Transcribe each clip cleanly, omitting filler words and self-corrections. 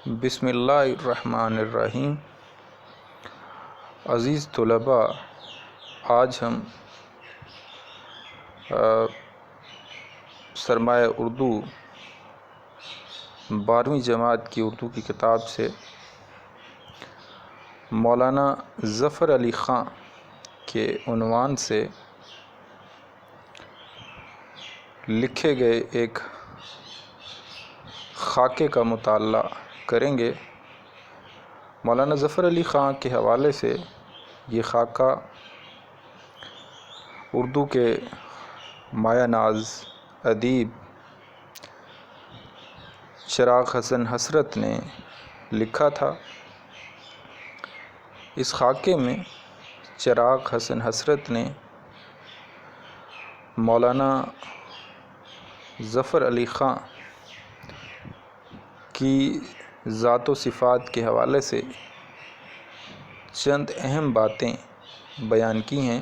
بسم اللہ الرحمن الرحیم۔ عزیز طلباء، آج ہم سرمایہ اردو 12ویں جماعت کی اردو کی کتاب سے مولانا ظفر علی خاں کے عنوان سے لکھے گئے ایک خاکے کا مطالعہ کریں گے۔ مولانا ظفر علی خاں کے حوالے سے یہ خاکہ اردو کے مایہ ناز ادیب چراغ حسن حسرت نے لکھا تھا۔ اس خاکے میں چراغ حسن حسرت نے مولانا ظفر علی خاں کی ذات و صفات کے حوالے سے چند اہم باتیں بیان کی ہیں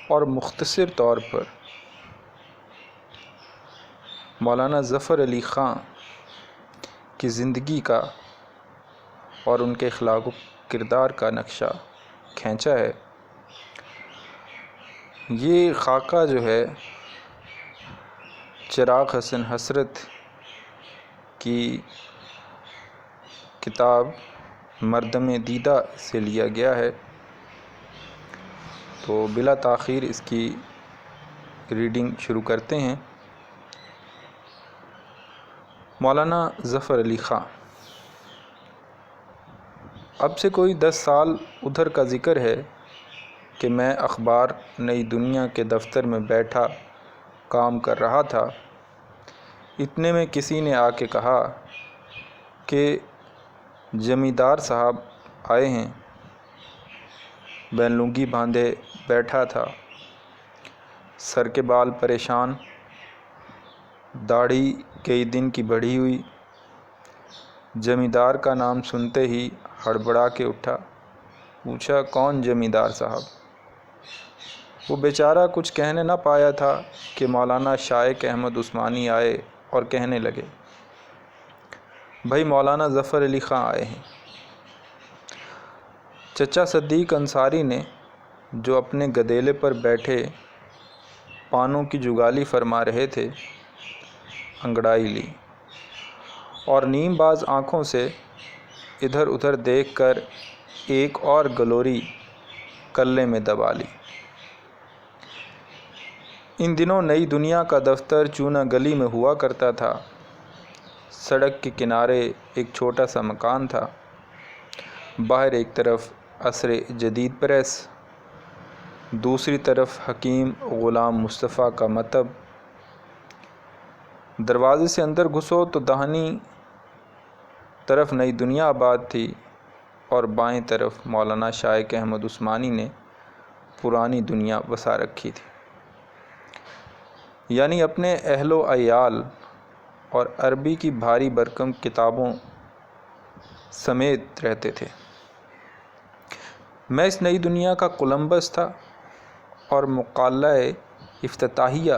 اور مختصر طور پر مولانا ظفر علی خاں کی زندگی کا اور ان کے اخلاق و کردار کا نقشہ کھینچا ہے۔ یہ خاکہ جو ہے چراغ حسن حسرت کی کتاب مردم دیدہ سے لیا گیا ہے، تو بلا تاخیر اس کی ریڈنگ شروع کرتے ہیں۔ مولانا ظفر علی خاں اب سے کوئی 10 سال ادھر کا ذکر ہے کہ میں اخبار نئی دنیا کے دفتر میں بیٹھا کام کر رہا تھا۔ اتنے میں کسی نے آ کے کہا کہ جمیندار صاحب آئے ہیں۔ میں لنگی باندھے بیٹھا تھا، سر کے بال پریشان، داڑھی کئی دن کی بڑھی ہوئی۔ جمیندار کا نام سنتے ہی ہڑبڑا کے اٹھا، پوچھا کون جمیندار صاحب؟ وہ بیچارہ کچھ کہنے نہ پایا تھا کہ مولانا شائق احمد عثمانی آئے اور کہنے لگے، بھائی مولانا ظفر علی خاں آئے ہیں۔ چچا صدیق انصاری نے جو اپنے گدیلے پر بیٹھے پانوں کی جگالی فرما رہے تھے، انگڑائی لی اور نیم باز آنکھوں سے ادھر ادھر دیکھ کر ایک اور گلوری کلے میں دبا لی۔ ان دنوں نئی دنیا کا دفتر چونا گلی میں ہوا کرتا تھا۔ سڑک کے کنارے ایک چھوٹا سا مکان تھا۔ باہر ایک طرف عصر جدید پریس، دوسری طرف حکیم غلام مصطفیٰ کا مکتب۔ دروازے سے اندر گھسو تو داہنی طرف نئی دنیا آباد تھی اور بائیں طرف مولانا شائق احمد عثمانی نے پرانی دنیا بسا رکھی تھی، یعنی اپنے اہل و عیال اور عربی کی بھاری بھرکم کتابوں سمیت رہتے تھے۔ میں اس نئی دنیا کا کولمبس تھا اور مقالہ افتتاحیہ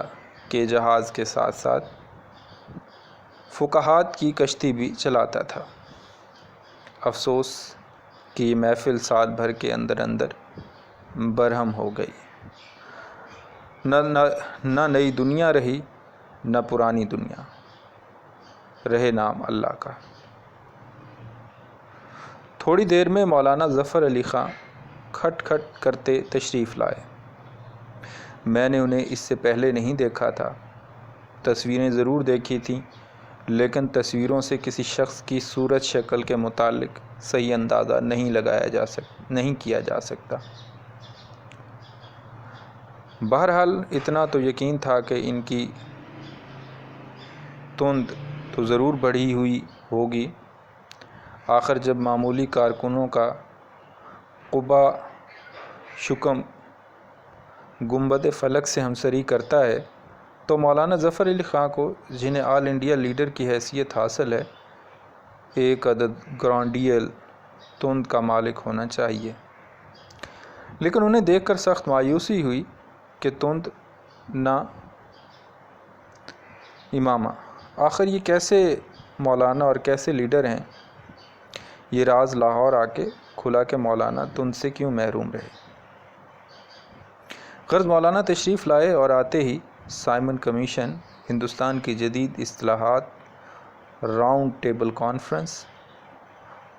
کے جہاز کے ساتھ ساتھ فقہات کی کشتی بھی چلاتا تھا۔ افسوس کہ یہ محفل سال بھر کے اندر اندر برہم ہو گئی۔ نہ نئی دنیا رہی، نہ پرانی دنیا، رہے نام اللہ کا۔ تھوڑی دیر میں مولانا ظفر علی خاں کھٹ کھٹ کرتے تشریف لائے۔ میں نے انہیں اس سے پہلے نہیں دیکھا تھا۔ تصویریں ضرور دیکھی تھیں، لیکن تصویروں سے کسی شخص کی صورت شکل کے متعلق صحیح اندازہ نہیں کیا جا سکتا۔ بہرحال اتنا تو یقین تھا کہ ان کی تند تو ضرور بڑھی ہوئی ہوگی۔ آخر جب معمولی کارکنوں کا قبہ شکم گنبد فلک سے ہمسری کرتا ہے تو مولانا ظفر علی خاں کو، جنہیں آل انڈیا لیڈر کی حیثیت حاصل ہے، ایک عدد گرانڈیل تند کا مالک ہونا چاہیے۔ لیکن انہیں دیکھ کر سخت مایوسی ہوئی کہ تند نہ امامہ، آخر یہ کیسے مولانا اور کیسے لیڈر ہیں؟ یہ راز لاہور آ کے کھلا کہ مولانا تن سے کیوں محروم رہے۔ غرض مولانا تشریف لائے اور آتے ہی سائمن کمیشن، ہندوستان کی جدید اصطلاحات، راؤنڈ ٹیبل کانفرنس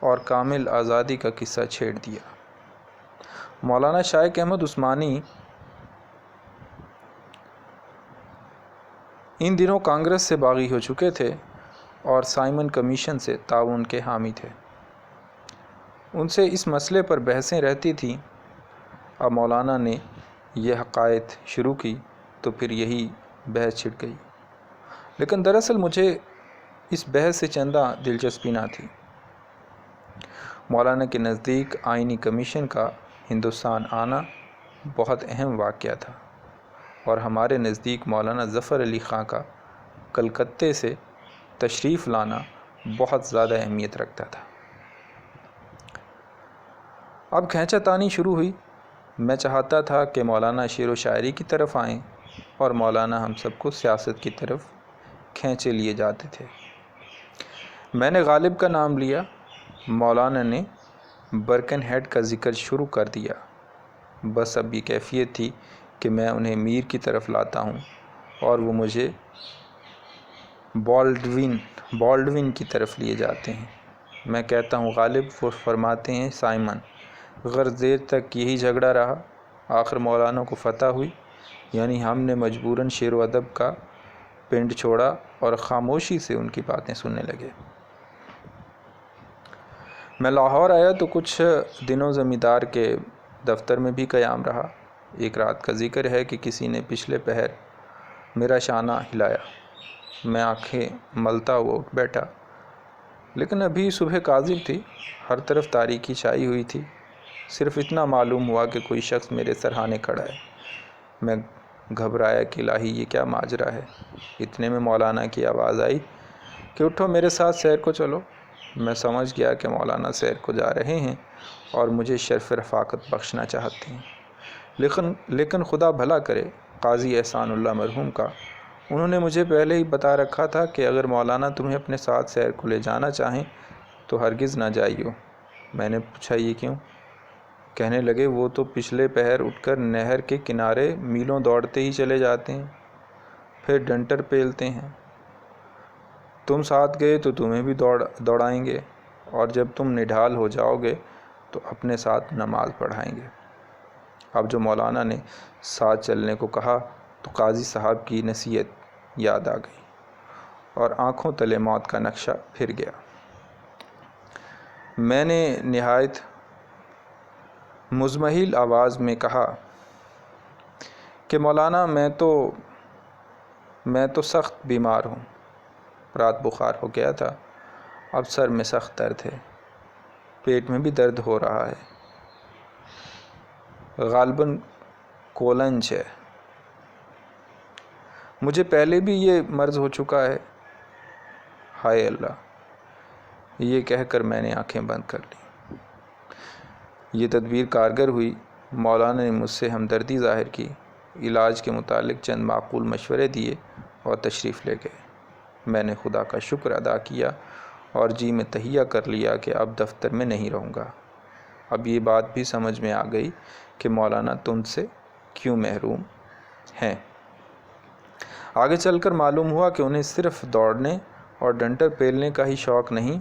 اور کامل آزادی کا قصہ چھیڑ دیا۔ مولانا شائق احمد عثمانی ان دنوں کانگریس سے باغی ہو چکے تھے اور سائمن کمیشن سے تعاون کے حامی تھے۔ ان سے اس مسئلے پر بحثیں رہتی تھیں۔ اب مولانا نے یہ حقائق شروع کی تو پھر یہی بحث چھڑ گئی، لیکن دراصل مجھے اس بحث سے چندہ دلچسپی نہ تھی۔ مولانا کے نزدیک آئینی کمیشن کا ہندوستان آنا بہت اہم واقعہ تھا، اور ہمارے نزدیک مولانا ظفر علی خاں کا کلکتے سے تشریف لانا بہت زیادہ اہمیت رکھتا تھا۔ اب کھینچا تانی شروع ہوئی۔ میں چاہتا تھا کہ مولانا شعر و شاعری کی طرف آئیں اور مولانا ہم سب کو سیاست کی طرف کھینچے لیے جاتے تھے۔ میں نے غالب کا نام لیا۔ مولانا نے برکن ہیڈ کا ذکر شروع کر دیا۔ بس اب یہ کیفیت تھی کہ میں انہیں میر کی طرف لاتا ہوں اور وہ مجھے بالڈون کی طرف لیے جاتے ہیں۔ میں کہتا ہوں غالب، وہ فرماتے ہیں سائمن۔ غرض دیر تک یہی جھگڑا رہا۔ آخر مولانا کو فتح ہوئی، یعنی ہم نے مجبوراً شعر و ادب کا پنڈ چھوڑا اور خاموشی سے ان کی باتیں سننے لگے۔ میں لاہور آیا تو کچھ دنوں زمیندار کے دفتر میں بھی قیام رہا۔ ایک رات کا ذکر ہے کہ کسی نے پچھلے پہر میرا شانہ ہلایا۔ میں آنکھیں ملتا ہوا اٹھ بیٹھا، لیکن ابھی صبح کاذب تھی، ہر طرف تاریکی چھائی ہوئی تھی۔ صرف اتنا معلوم ہوا کہ کوئی شخص میرے سرہانے کھڑا ہے۔ میں گھبرایا کہ الہی یہ کیا ماجرا ہے۔ اتنے میں مولانا کی آواز آئی کہ اٹھو میرے ساتھ سیر کو چلو۔ میں سمجھ گیا کہ مولانا سیر کو جا رہے ہیں اور مجھے شرف رفاقت بخشنا چاہتے ہیں، لیکن خدا بھلا کرے قاضی احسان اللہ مرحوم کا، انہوں نے مجھے پہلے ہی بتا رکھا تھا کہ اگر مولانا تمہیں اپنے ساتھ سیر کو لے جانا چاہیں تو ہرگز نہ جائیو۔ میں نے پوچھا یہ کیوں؟ کہنے لگے وہ تو پچھلے پہر اٹھ کر نہر کے کنارے میلوں دوڑتے ہی چلے جاتے ہیں، پھر ڈنٹر پیلتے ہیں۔ تم ساتھ گئے تو تمہیں بھی دوڑائیں گے، اور جب تم نڈھال ہو جاؤ گے تو اپنے ساتھ نماز پڑھائیں گے۔ اب جو مولانا نے ساتھ چلنے کو کہا تو قاضی صاحب کی نصیحت یاد آ گئی اور آنکھوں تلے موت کا نقشہ پھر گیا۔ میں نے نہایت مزمحل آواز میں کہا کہ مولانا میں تو سخت بیمار ہوں، رات بخار ہو گیا تھا، اب سر میں سخت درد ہے، پیٹ میں بھی درد ہو رہا ہے، غالباً کولنج ہے، مجھے پہلے بھی یہ مرض ہو چکا ہے۔ ہائے اللہ! یہ کہہ کر میں نے آنکھیں بند کر لیں۔ یہ تدبیر کارگر ہوئی۔ مولانا نے مجھ سے ہمدردی ظاہر کی، علاج کے متعلق چند معقول مشورے دیے اور تشریف لے گئے۔ میں نے خدا کا شکر ادا کیا اور جی میں تہیہ کر لیا کہ اب دفتر میں نہیں رہوں گا۔ اب یہ بات بھی سمجھ میں آ گئی کہ مولانا تم سے کیوں محروم ہیں۔ آگے چل کر معلوم ہوا کہ انہیں صرف دوڑنے اور ڈنٹر پیلنے کا ہی شوق نہیں،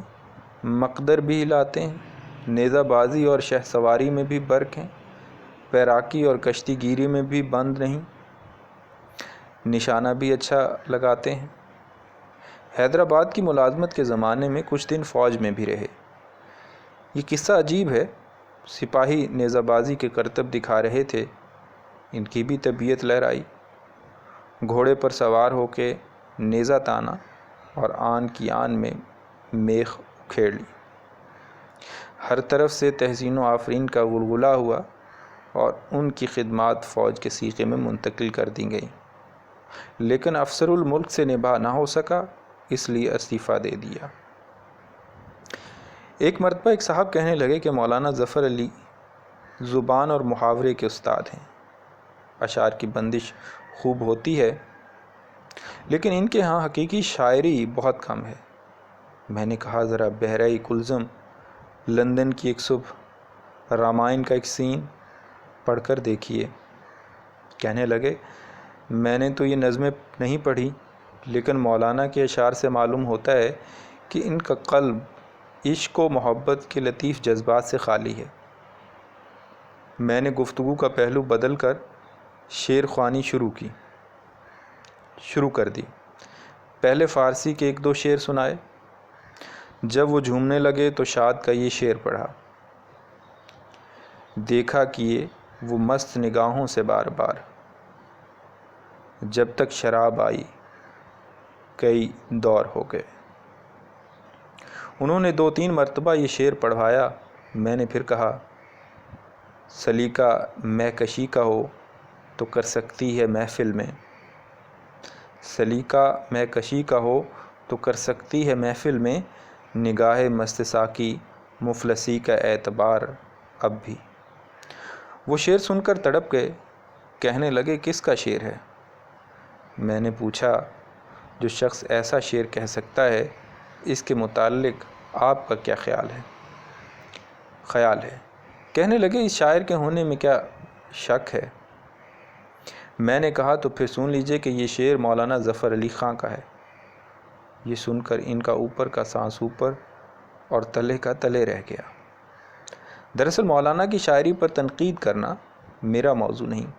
مقدر بھی ہلاتے ہیں، نیزہ بازی اور شہ سواری میں بھی برک ہیں، پیراکی اور کشتی گیری میں بھی بند نہیں، نشانہ بھی اچھا لگاتے ہیں۔ حیدرآباد کی ملازمت کے زمانے میں کچھ دن فوج میں بھی رہے۔ یہ قصہ عجیب ہے۔ سپاہی نیزہ بازی کے کرتب دکھا رہے تھے، ان کی بھی طبیعت لہرائی، گھوڑے پر سوار ہو کے نیزہ تانا اور آن کی آن میں میخ اکھیڑ لی۔ ہر طرف سے تحسین و آفرین کا غلغلہ ہوا اور ان کی خدمات فوج کے سیغے میں منتقل کر دی گئیں، لیکن افسر الملک سے نبھا نہ ہو سکا، اس لیے استعفیٰ دے دیا۔ ایک مرتبہ ایک صاحب کہنے لگے کہ مولانا ظفر علی زبان اور محاورے کے استاد ہیں، اشعار کی بندش خوب ہوتی ہے، لیکن ان کے ہاں حقیقی شاعری بہت کم ہے۔ میں نے کہا ذرا بہرۂ کلزم لندن کی ایک صبح رامائن کا ایک سین پڑھ کر دیکھیے۔ کہنے لگے میں نے تو یہ نظمیں نہیں پڑھی، لیکن مولانا کے اشعار سے معلوم ہوتا ہے کہ ان کا قلب عشق و محبت کے لطیف جذبات سے خالی ہے۔ میں نے گفتگو کا پہلو بدل کر شعر خوانی شروع کر دی۔ پہلے فارسی کے ایک دو شعر سنائے۔ جب وہ جھومنے لگے تو شاد کا یہ شعر پڑھا: دیکھا کیے وہ مست نگاہوں سے بار بار، جب تک شراب آئی کئی دور ہو گئے۔ انہوں نے 2-3 مرتبہ یہ شعر پڑھوایا۔ میں نے پھر کہا سلیقہ مہکشی کا ہو تو کر سکتی ہے محفل میں، سلیقہ مہکشی کا ہو تو کر سکتی ہے محفل میں، نگاہ مست ساقی مفلسی کا اعتبار اب بھی۔ وہ شعر سن کر تڑپ گئے، کہنے لگے کس کا شعر ہے؟ میں نے پوچھا جو شخص ایسا شعر کہہ سکتا ہے اس کے متعلق آپ کا کیا خیال ہے؟ کہنے لگے اس شاعر کے ہونے میں کیا شک ہے؟ میں نے کہا تو پھر سن لیجئے کہ یہ شعر مولانا ظفر علی خاں کا ہے۔ یہ سن کر ان کا اوپر کا سانس اوپر اور تلے کا تلے رہ گیا۔ دراصل مولانا کی شاعری پر تنقید کرنا میرا موضوع نہیں،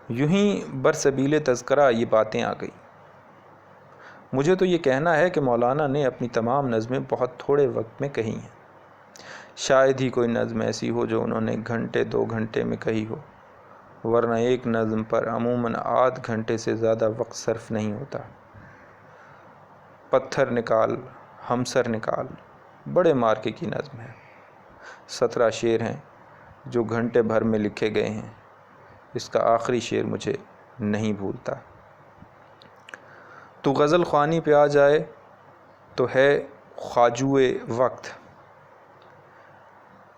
یوں ہی برسبیل تذکرہ یہ باتیں آ گئی۔ مجھے تو یہ کہنا ہے کہ مولانا نے اپنی تمام نظمیں بہت تھوڑے وقت میں کہی ہیں۔ شاید ہی کوئی نظم ایسی ہو جو انہوں نے 1-2 گھنٹے میں کہی ہو، ورنہ ایک نظم پر عموماً آدھ گھنٹے سے زیادہ وقت صرف نہیں ہوتا۔ پتھر نکال ہمسر نکال بڑے مارکے کی نظم ہے۔ 17 شعر ہیں جو گھنٹے بھر میں لکھے گئے ہیں۔ اس کا آخری شعر مجھے نہیں بھولتا: تو غزل خوانی پہ آ جائے تو ہے خواجوئے وقت،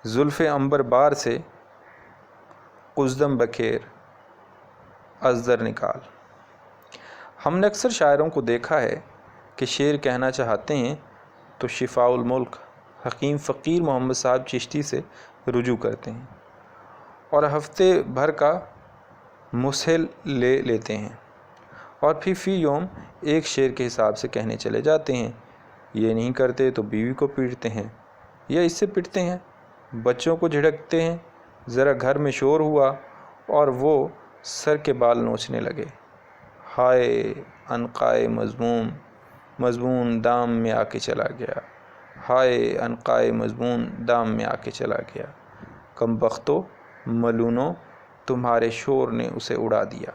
زلف عنبر بار سے قزدم بکھیر ازدر نکال۔ ہم نے اکثر شاعروں کو دیکھا ہے کہ شعر کہنا چاہتے ہیں تو شفاء الملک حکیم فقیر محمد صاحب چشتی سے رجوع کرتے ہیں اور ہفتے بھر کا مسحل لے لیتے ہیں، اور پھر فی یوم ایک شعر کے حساب سے کہنے چلے جاتے ہیں۔ یہ نہیں کرتے تو بیوی کو پیٹتے ہیں یا اس سے پٹتے ہیں، بچوں کو جھڑکتے ہیں، ذرا گھر میں شور ہوا اور وہ سر کے بال نوچنے لگے، ہائے عنقائے مضمون دام میں آ کے چلا گیا، ہائے عنقائے مضمون دام میں آ کے چلا گیا، کم بختو ملونو تمہارے شور نے اسے اڑا دیا۔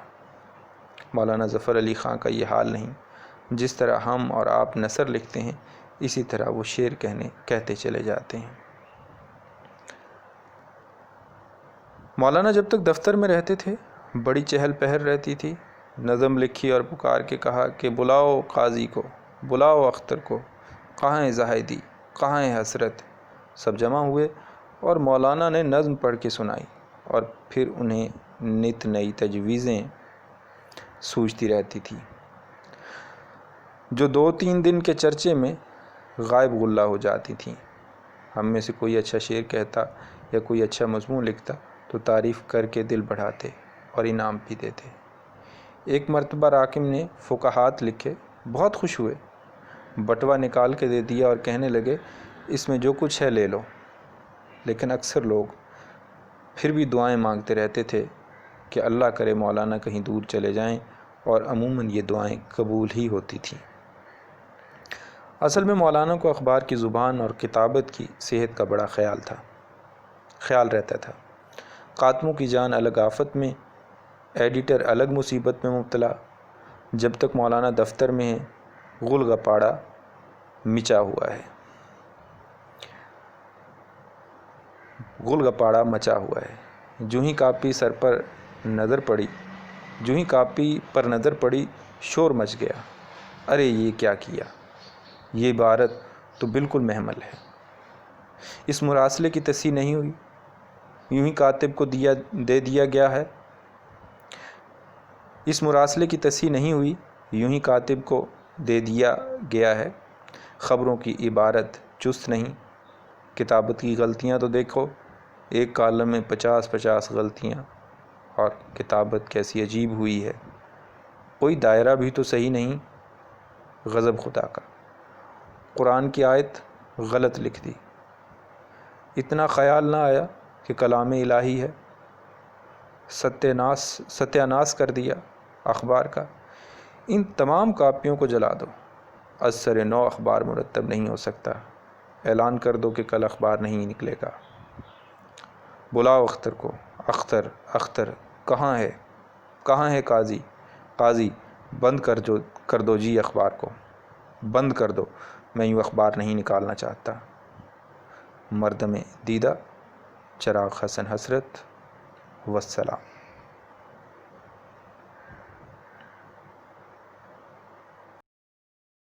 مولانا ظفر علی خاں کا یہ حال نہیں۔ جس طرح ہم اور آپ نثر لکھتے ہیں اسی طرح وہ شعر کہتے چلے جاتے ہیں۔ مولانا جب تک دفتر میں رہتے تھے بڑی چہل پہل رہتی تھی۔ نظم لکھی اور پکار کے کہا کہ بلاؤ قاضی کو، بلاؤ اختر کو، کہاں ہے زاہدی، کہاں ہے حسرت۔ سب جمع ہوئے اور مولانا نے نظم پڑھ کے سنائی اور پھر انہیں نت نئی تجویزیں سوچتی رہتی تھی جو 2-3 دن کے چرچے میں غائب غلہ ہو جاتی تھیں۔ ہم میں سے کوئی اچھا شعر کہتا یا کوئی اچھا مضمون لکھتا تو تعریف کر کے دل بڑھاتے اور انعام بھی دیتے۔ ایک مرتبہ راکم نے فقہات لکھے، بہت خوش ہوئے، بٹوا نکال کے دے دیا اور کہنے لگے اس میں جو کچھ ہے لے لو۔ لیکن اکثر لوگ پھر بھی دعائیں مانگتے رہتے تھے کہ اللہ کرے مولانا کہیں دور چلے جائیں، اور عموماً یہ دعائیں قبول ہی ہوتی تھیں۔ اصل میں مولانا کو اخبار کی زبان اور کتابت کی صحت کا بڑا خیال رہتا تھا۔ قاتموں کی جان الگ آفت میں، ایڈیٹر الگ مصیبت میں مبتلا۔ جب تک مولانا دفتر میں ہیں غل گپاڑا مچا ہوا ہے، غل گپاڑا مچا ہوا ہے۔ جو ہی کاپی پر نظر پڑی شور مچ گیا، ارے یہ کیا کیا، یہ عبارت تو بالکل محمل ہے، اس مراسلے کی تصحیح نہیں ہوئی، یوں ہی کاتب کو دے دیا گیا ہے، اس مراسلے کی تصحیح نہیں ہوئی، یوں ہی کاتب کو دے دیا گیا ہے، خبروں کی عبارت چست نہیں، کتابت کی غلطیاں تو دیکھو، ایک کالم میں 50 غلطیاں، اور کتابت کیسی عجیب ہوئی ہے، کوئی دائرہ بھی تو صحیح نہیں۔ غضب خدا کا، قرآن کی آیت غلط لکھ دی، اتنا خیال نہ آیا کہ کلام الہی ہے، ستیہ ناس کر دیا اخبار کا۔ ان تمام کاپیوں کو جلا دو، از سر نو اخبار مرتب نہیں ہو سکتا، اعلان کر دو کہ کل اخبار نہیں نکلے گا۔ بلاؤ اختر کو، اختر کہاں ہے قاضی بند کر دو جی اخبار کو، بند کر دو، میں یوں اخبار نہیں نکالنا چاہتا۔ مردم دیدہ چراغ حسن حسرت، والسلام۔